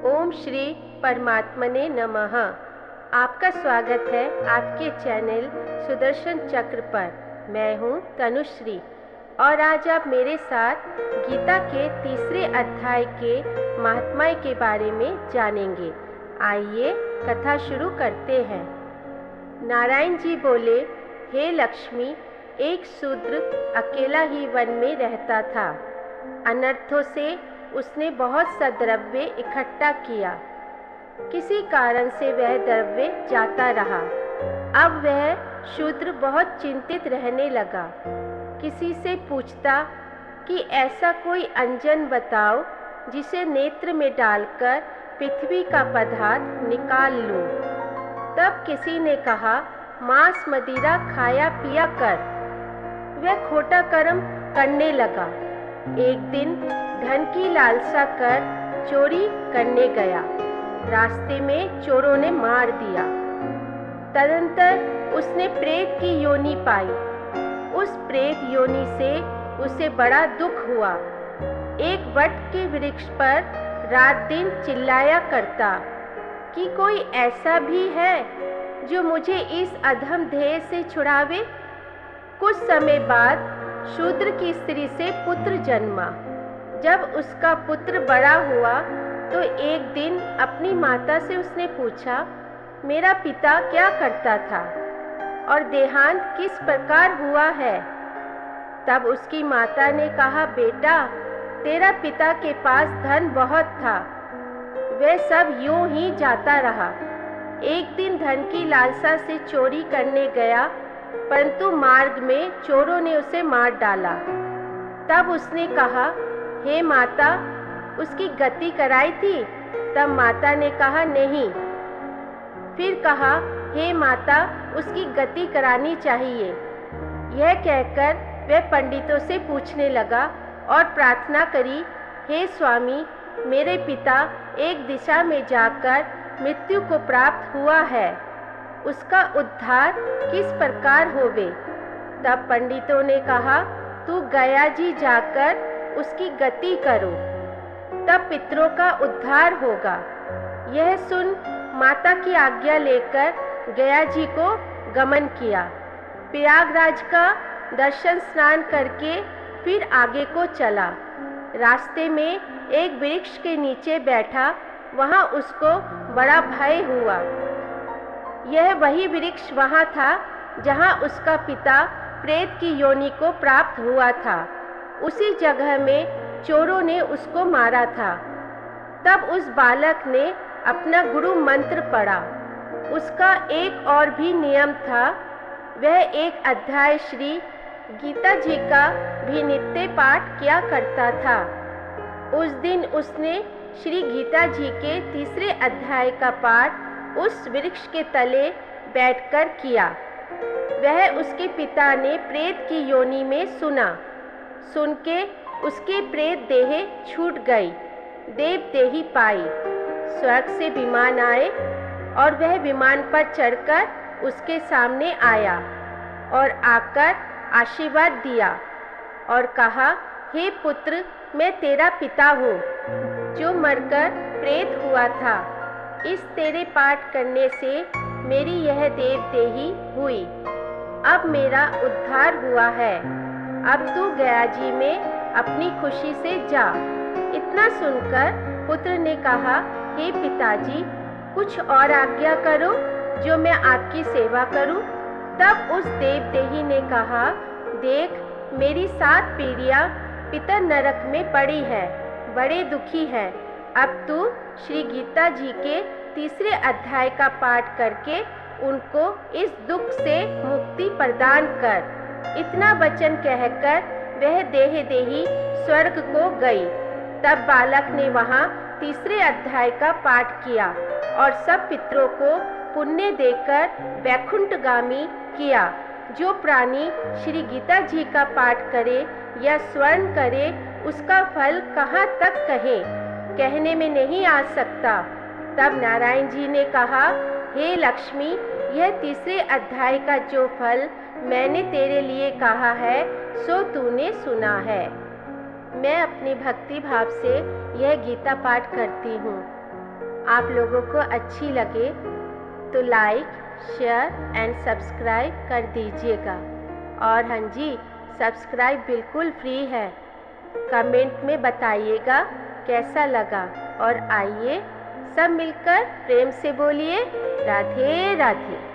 ओम श्री परमात्मने नमः। आपका स्वागत है आपके चैनल सुदर्शन चक्र पर। मैं हूँ तनुश्री और आज आप मेरे साथ गीता के तीसरे अध्याय के महात्म्य के बारे में जानेंगे। आइए कथा शुरू करते हैं। नारायण जी बोले, हे लक्ष्मी, एक शूद्र अकेला ही वन में रहता था। अनर्थों से उसने बहुत सा द्रव्य इकट्ठा किया। किसी कारण से वह द्रव्य जाता रहा। अब वह शूद्र बहुत चिंतित रहने लगा। किसी से पूछता कि ऐसा कोई अंजन बताओ जिसे नेत्र में डालकर पृथ्वी का पदार्थ निकाल लूं। तब किसी ने कहा, मांस मदिरा खाया पिया कर। वह खोटा कर्म करने लगा। एक दिन धन की लालसा कर चोरी करने गया। रास्ते में चोरों ने मार दिया। तदंतर उसने प्रेत की योनि पाई। उस प्रेत योनि से उसे बड़ा दुख हुआ। एक वट के वृक्ष पर रात दिन चिल्लाया करता कि कोई ऐसा भी है जो मुझे इस अधम देह से छुड़ावे। कुछ समय बाद शूद्र की स्त्री से पुत्र जन्मा। जब उसका पुत्र बड़ा हुआ तो एक दिन अपनी माता से उसने पूछा, मेरा पिता क्या करता था और देहांत किस प्रकार हुआ है। तब उसकी माता ने कहा, बेटा, तेरा पिता के पास धन बहुत था, वह सब यूं ही जाता रहा। एक दिन धन की लालसा से चोरी करने गया, परंतु मार्ग में चोरों ने उसे मार डाला। तब उसने कहा, हे माता, उसकी गति कराई थी। तब माता ने कहा, नहीं। फिर कहा, हे माता, उसकी गति करानी चाहिए। यह कहकर वह पंडितों से पूछने लगा और प्रार्थना करी, हे स्वामी, मेरे पिता एक दिशा में जाकर मृत्यु को प्राप्त हुआ है, उसका उद्धार किस प्रकार होवे। तब पंडितों ने कहा, तू गया जी जाकर उसकी गति करो, तब पितरों का उद्धार होगा। यह सुन माता की आज्ञा लेकर गया जी को गमन किया। प्रयागराज का दर्शन स्नान करके फिर आगे को चला। रास्ते में एक वृक्ष के नीचे बैठा। वहाँ उसको बड़ा भय हुआ। यह वही वृक्ष वहाँ था जहाँ उसका पिता प्रेत की योनि को प्राप्त हुआ था। उसी जगह में चोरों ने उसको मारा था। तब उस बालक ने अपना गुरु मंत्र पढ़ा। उसका एक और भी नियम था। वह एक अध्याय श्री गीता जी का भी नित्य पाठ किया करता था। उस दिन उसने श्री गीता जी के तीसरे अध्याय का पाठ उस वृक्ष के तले बैठकर किया। वह उसके पिता ने प्रेत की योनि में सुना। सुन के उसके प्रेत देह छूट गई, देव देही पाई। स्वर्ग से विमान आए और वह विमान पर चढ़कर उसके सामने आया और आकर आशीर्वाद दिया और कहा, हे पुत्र, मैं तेरा पिता हूँ जो मरकर प्रेत हुआ था। इस तेरे पाठ करने से मेरी यह देव देही हुई। अब मेरा उद्धार हुआ है। अब तू गया जी में अपनी खुशी से जा। इतना सुनकर पुत्र ने कहा, हे पिताजी, कुछ और आज्ञा करो जो मैं आपकी सेवा करूं। तब उस देव देही ने कहा, देख, मेरी 7 पीढ़ियां पितर नरक में पड़ी है, बड़े दुखी हैं। अब तू श्री गीता जी के तीसरे अध्याय का पाठ करके उनको इस दुख से मुक्ति प्रदान कर। इतना वचन कहकर वह देह देही स्वर्ग को गई। तब बालक ने वहाँ तीसरे अध्याय का पाठ किया और सब पितरों को पुण्य देकर वैकुंठगामी किया। जो प्राणी श्री गीता जी का पाठ करे या स्वर्ण करे, उसका फल कहाँ तक कहने में नहीं आ सकता। तब नारायण जी ने कहा, हे लक्ष्मी, यह तीसरे अध्याय का जो फल मैंने तेरे लिए कहा है सो तूने सुना है। मैं अपनी भक्ति भाव से यह गीता पाठ करती हूँ। आप लोगों को अच्छी लगे तो लाइक, शेयर एंड सब्सक्राइब कर दीजिएगा। और हाँ जी, सब्सक्राइब बिल्कुल फ्री है। कमेंट में बताइएगा कैसा लगा। और आइए सब मिलकर प्रेम से बोलिए राधे राधे।